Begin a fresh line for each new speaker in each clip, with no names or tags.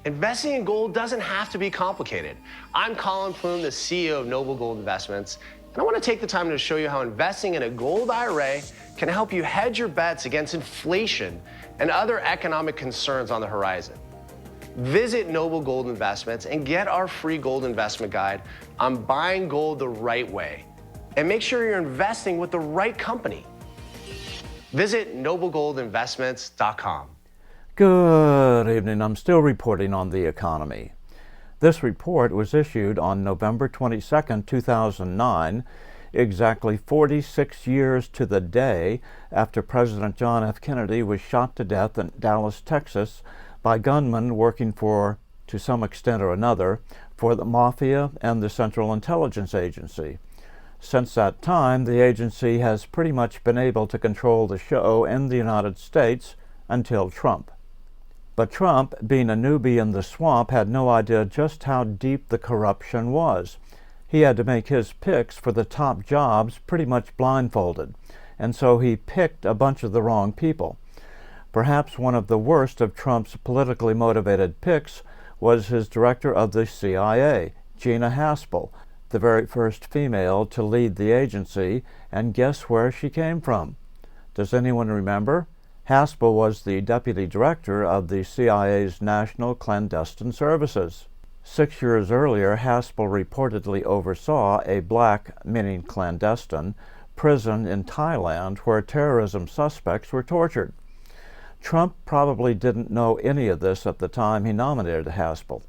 Investing in gold doesn't have to be complicated. I'm Colin Plume, the CEO of Noble Gold Investments, and I want to take the time to show you how investing in a gold IRA can help you hedge your bets against inflation and other economic concerns on the horizon. Visit Noble Gold Investments and get our free gold investment guide on buying gold the right way. And make sure you're investing with the right company. Visit noblegoldinvestments.com.
Good evening. I'm still reporting on the economy. This report was issued on November 22, 2009, exactly 46 years to the day after President John F. Kennedy was shot to death in Dallas, Texas, by gunmen working for, to some extent or another, for the Mafia and the Central Intelligence Agency. Since that time, the agency has pretty much been able to control the show in the United States until Trump. But Trump, being a newbie in the swamp, had no idea just how deep the corruption was. He had to make his picks for the top jobs pretty much blindfolded, and so he picked a bunch of the wrong people. Perhaps one of the worst of Trump's politically motivated picks was his director of the CIA, Gina Haspel, the very first female to lead the agency, and guess where she came from? Does anyone remember? Haspel was the deputy director of the CIA's National Clandestine Services. 6 years earlier, Haspel reportedly oversaw a black, meaning clandestine, prison in Thailand where terrorism suspects were tortured. Trump probably didn't know any of this at the time he nominated Haspel.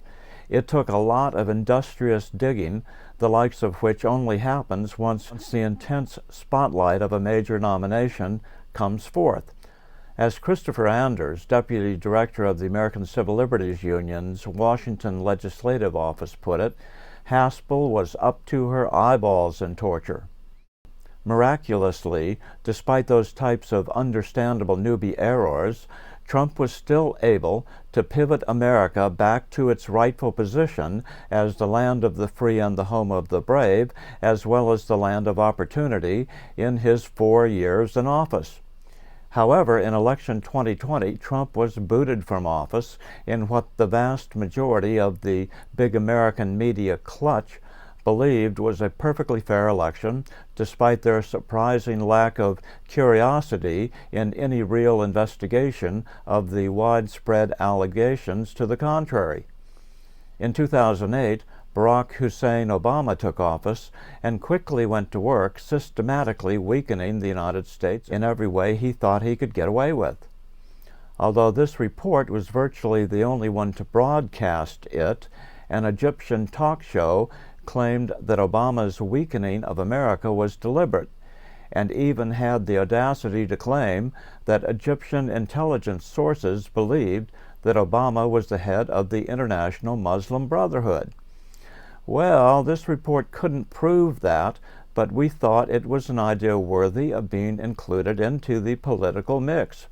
It took a lot of industrious digging, the likes of which only happens once the intense spotlight of a major nomination comes forth. As Christopher Anders, Deputy Director of the American Civil Liberties Union's Washington Legislative Office, put it, Haspel was up to her eyeballs in torture. Miraculously, despite those types of understandable newbie errors, Trump was still able to pivot America back to its rightful position as the land of the free and the home of the brave, as well as the land of opportunity in his 4 years in office. However, in election 2020, Trump was booted from office in what the vast majority of the big American media clutch believed was a perfectly fair election, despite their surprising lack of curiosity in any real investigation of the widespread allegations to the contrary. In 2008, Barack Hussein Obama took office and quickly went to work systematically weakening the United States in every way he thought he could get away with. Although this report was virtually the only one to broadcast it, an Egyptian talk show claimed that Obama's weakening of America was deliberate, and even had the audacity to claim that Egyptian intelligence sources believed that Obama was the head of the International Muslim Brotherhood. Well, this report couldn't prove that, but we thought it was an idea worthy of being included into the political mix.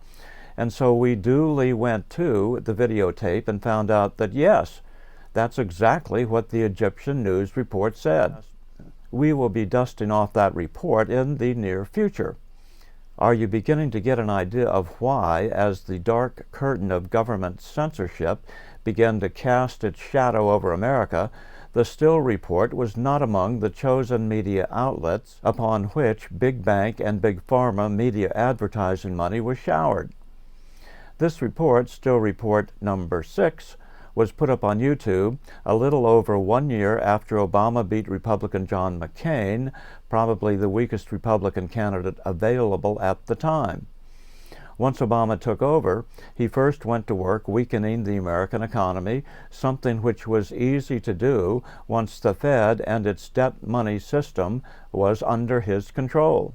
And so we duly went to the videotape and found out that yes, that's exactly what the Egyptian news report said. We will be dusting off that report in the near future. Are you beginning to get an idea of why, as the dark curtain of government censorship began to cast its shadow over America, the Still report was not among the chosen media outlets upon which big bank and big pharma media advertising money was showered? This report, Still Report number 6, was put up on YouTube a little over 1 year after Obama beat Republican John McCain, probably the weakest Republican candidate available at the time. Once Obama took over, he first went to work weakening the American economy, something which was easy to do once the Fed and its debt money system was under his control.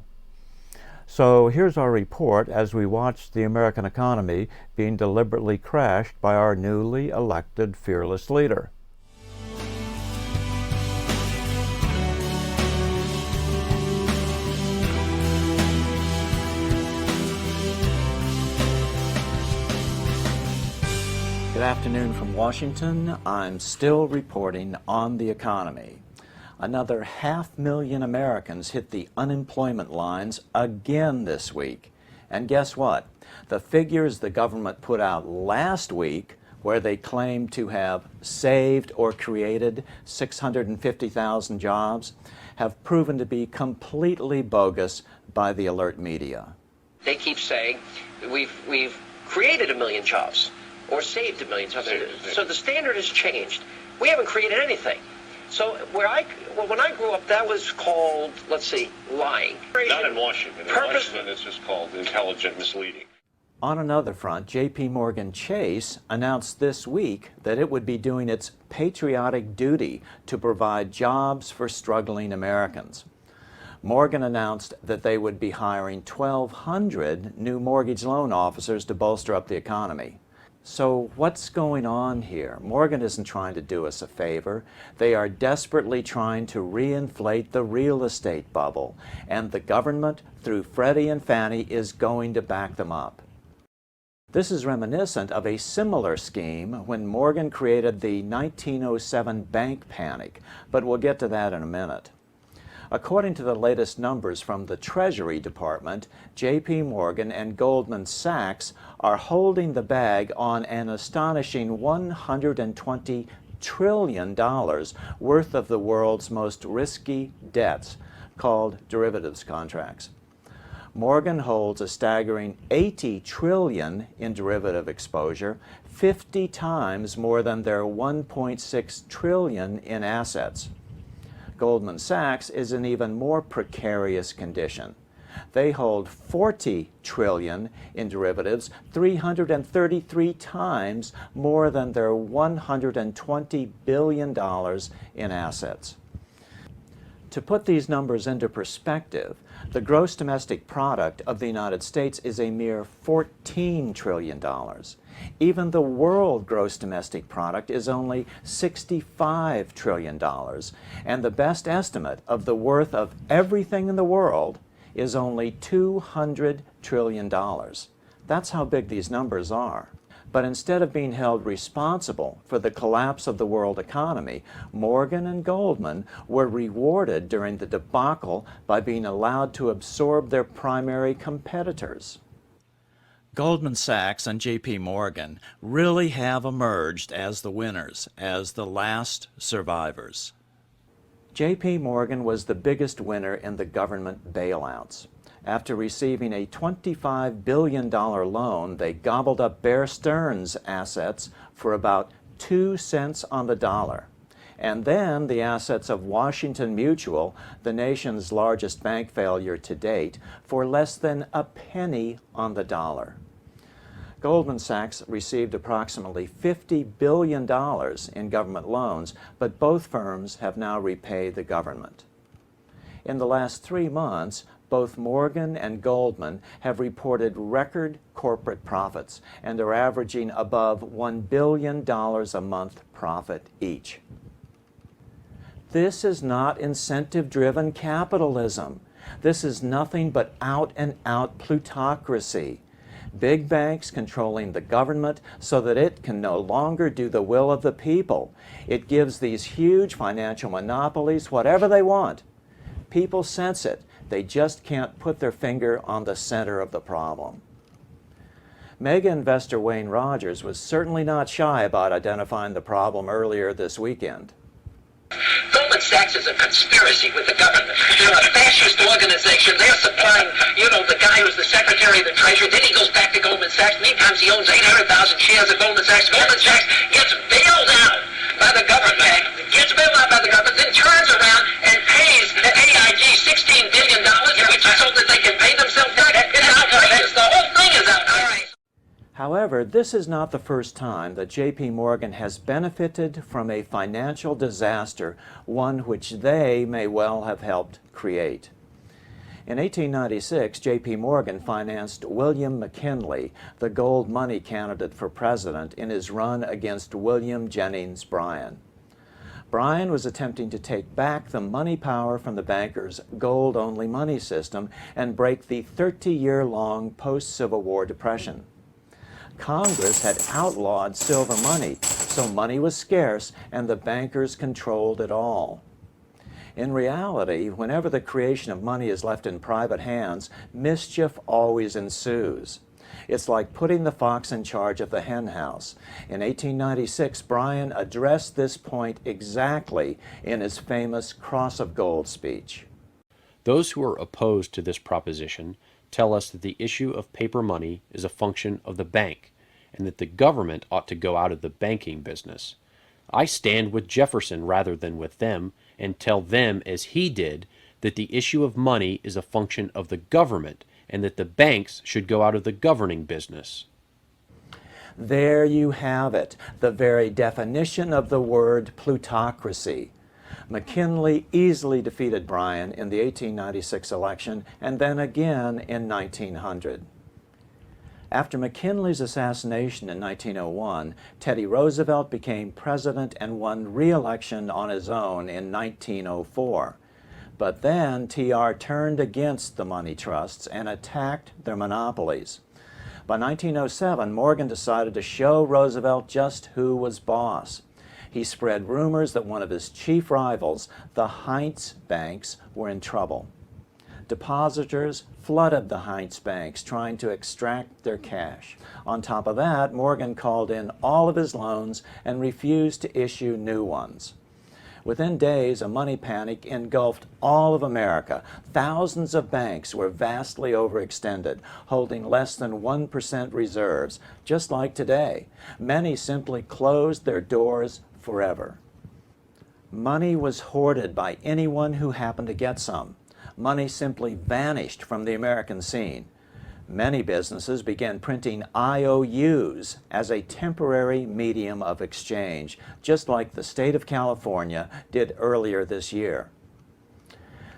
So here's our report as we watch the American economy being deliberately crashed by our newly elected fearless leader. Good afternoon from Washington. I'm still reporting on the economy. Another 500,000 Americans hit the unemployment lines again this week. And guess what? The figures the government put out last week where they claim to have saved or created 650,000 jobs, have proven to be completely bogus by the alert media.
They keep saying we've created 1 million jobs or saved 1 million jobs. So the standard has changed. We haven't created anything. So when I grew up, that was called, let's see, lying.
Not in Washington. In Washington, it's just called intelligent misleading.
On another front, J.P. Morgan Chase announced this week that it would be doing its patriotic duty to provide jobs for struggling Americans. Morgan announced that they would be hiring 1,200 new mortgage loan officers to bolster up the economy. So what's going on here? Morgan isn't trying to do us a favor. They are desperately trying to reinflate the real estate bubble, and the government, through Freddie and Fannie, is going to back them up. This is reminiscent of a similar scheme when Morgan created the 1907 bank panic, but we'll get to that in a minute. According to the latest numbers from the Treasury Department, J.P. Morgan and Goldman Sachs are holding the bag on an astonishing $120 trillion worth of the world's most risky debts, called derivatives contracts. Morgan holds a staggering $80 trillion in derivative exposure, 50 times more than their $1.6 trillion in assets. Goldman Sachs is in even more precarious condition. They hold $40 trillion in derivatives, 333 times more than their $120 billion in assets. To put these numbers into perspective, the gross domestic product of the United States is a mere $14 trillion. Even the world gross domestic product is only $65 trillion, and the best estimate of the worth of everything in the world is only $200 trillion. That's how big these numbers are. But instead of being held responsible for the collapse of the world economy, Morgan and Goldman were rewarded during the debacle by being allowed to absorb their primary competitors. Goldman Sachs and J.P. Morgan really have emerged as the winners, as the last survivors. J.P. Morgan was the biggest winner in the government bailouts. After receiving a $25 billion loan, they gobbled up Bear Stearns' assets for about 2 cents on the dollar. And then the assets of Washington Mutual, the nation's largest bank failure to date, for less than a penny on the dollar. Goldman Sachs received approximately $50 billion in government loans, but both firms have now repaid the government. In the last 3 months, both Morgan and Goldman have reported record corporate profits and are averaging above $1 billion a month profit each. This is not incentive-driven capitalism. This is nothing but out-and-out plutocracy. Big banks controlling the government so that it can no longer do the will of the people. It gives these huge financial monopolies whatever they want. People sense it. They just can't put their finger on the center of the problem. Mega investor Wayne Rogers was certainly not shy about identifying the problem earlier this weekend.
Goldman Sachs is a conspiracy with the government. They're a fascist organization. They're supplying, the guy who's the Secretary of the Treasury. Then he goes back to Goldman Sachs. Meantime, he owns 800,000 shares of Goldman Sachs. Goldman Sachs gets bailed out by the government, then turns around and pays the AIG $16 billion, which is so that they can pay themselves back. It's outrageous. The whole thing is outrageous.
However, this is not the first time that J.P. Morgan has benefited from a financial disaster, one which they may well have helped create. In 1896, J.P. Morgan financed William McKinley, the gold money candidate for president, in his run against William Jennings Bryan. Bryan was attempting to take back the money power from the bankers' gold-only money system and break the 30-year-long post-Civil War depression. Congress had outlawed silver money, so money was scarce and the bankers controlled it all. In reality, whenever the creation of money is left in private hands, mischief always ensues. It's like putting the fox in charge of the hen house. In 1896, Bryan addressed this point exactly in his famous Cross of Gold speech.
Those who are opposed to this proposition tell us that the issue of paper money is a function of the bank, and that the government ought to go out of the banking business. I stand with Jefferson rather than with them, and tell them, as he did, that the issue of money is a function of the government, and that the banks should go out of the governing business.
There you have it, the very definition of the word plutocracy. McKinley easily defeated Bryan in the 1896 election, and then again in 1900. After McKinley's assassination in 1901, Teddy Roosevelt became president and won re-election on his own in 1904. But then TR turned against the money trusts and attacked their monopolies. By 1907, Morgan decided to show Roosevelt just who was boss. He spread rumors that one of his chief rivals, the Heinz banks, were in trouble. Depositors flooded the Heinz banks trying to extract their cash. On top of that, Morgan called in all of his loans and refused to issue new ones. Within days, a money panic engulfed all of America. Thousands of banks were vastly overextended, holding less than 1% reserves, just like today. Many simply closed their doors forever. Money was hoarded by anyone who happened to get some. Money simply vanished from the American scene. Many businesses began printing IOUs as a temporary medium of exchange, just like the state of California did earlier this year.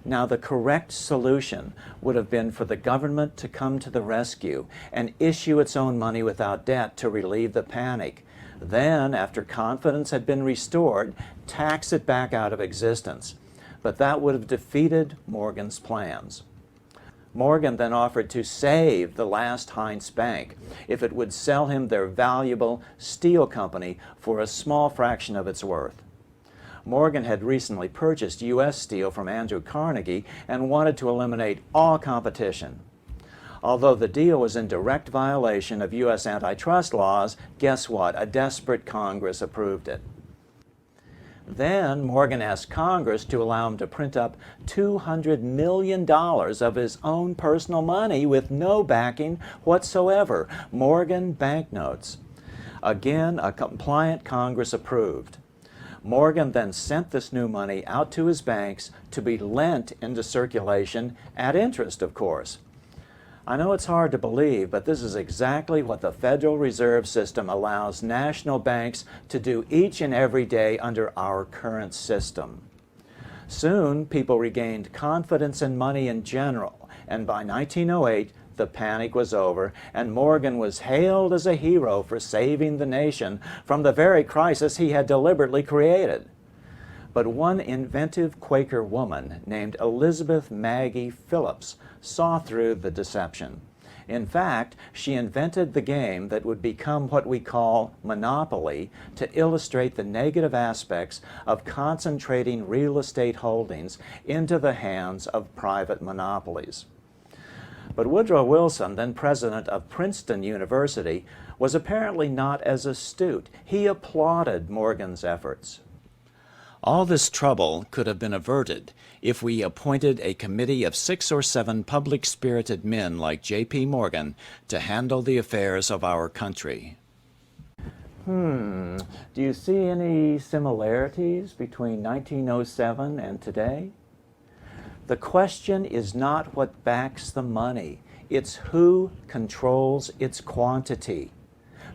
Now, the correct solution would have been for the government to come to the rescue and issue its own money without debt to relieve the panic. Then, after confidence had been restored, tax it back out of existence. But that would have defeated Morgan's plans. Morgan then offered to save the last Heinz bank if it would sell him their valuable steel company for a small fraction of its worth. Morgan had recently purchased U.S. Steel from Andrew Carnegie and wanted to eliminate all competition. Although the deal was in direct violation of U.S. antitrust laws, guess what? A desperate Congress approved it. Then Morgan asked Congress to allow him to print up $200 million of his own personal money with no backing whatsoever, Morgan banknotes. Again, a compliant Congress approved. Morgan then sent this new money out to his banks to be lent into circulation at interest, of course. I know it's hard to believe, but this is exactly what the Federal Reserve System allows national banks to do each and every day under our current system. Soon, people regained confidence in money in general, and by 1908, the panic was over, and Morgan was hailed as a hero for saving the nation from the very crisis he had deliberately created. But one inventive Quaker woman named Elizabeth Maggie Phillips saw through the deception. In fact, she invented the game that would become what we call monopoly to illustrate the negative aspects of concentrating real estate holdings into the hands of private monopolies. But Woodrow Wilson, then president of Princeton University, was apparently not as astute. He applauded Morgan's efforts. All this trouble could have been averted if we appointed a committee of 6 or 7 public-spirited men like J.P. Morgan to handle the affairs of our country. Do you see any similarities between 1907 and today? The question is not what backs the money, it's who controls its quantity.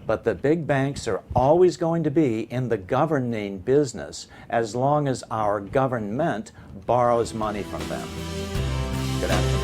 But the big banks are always going to be in the governing business as long as our government borrows money from them. Good afternoon.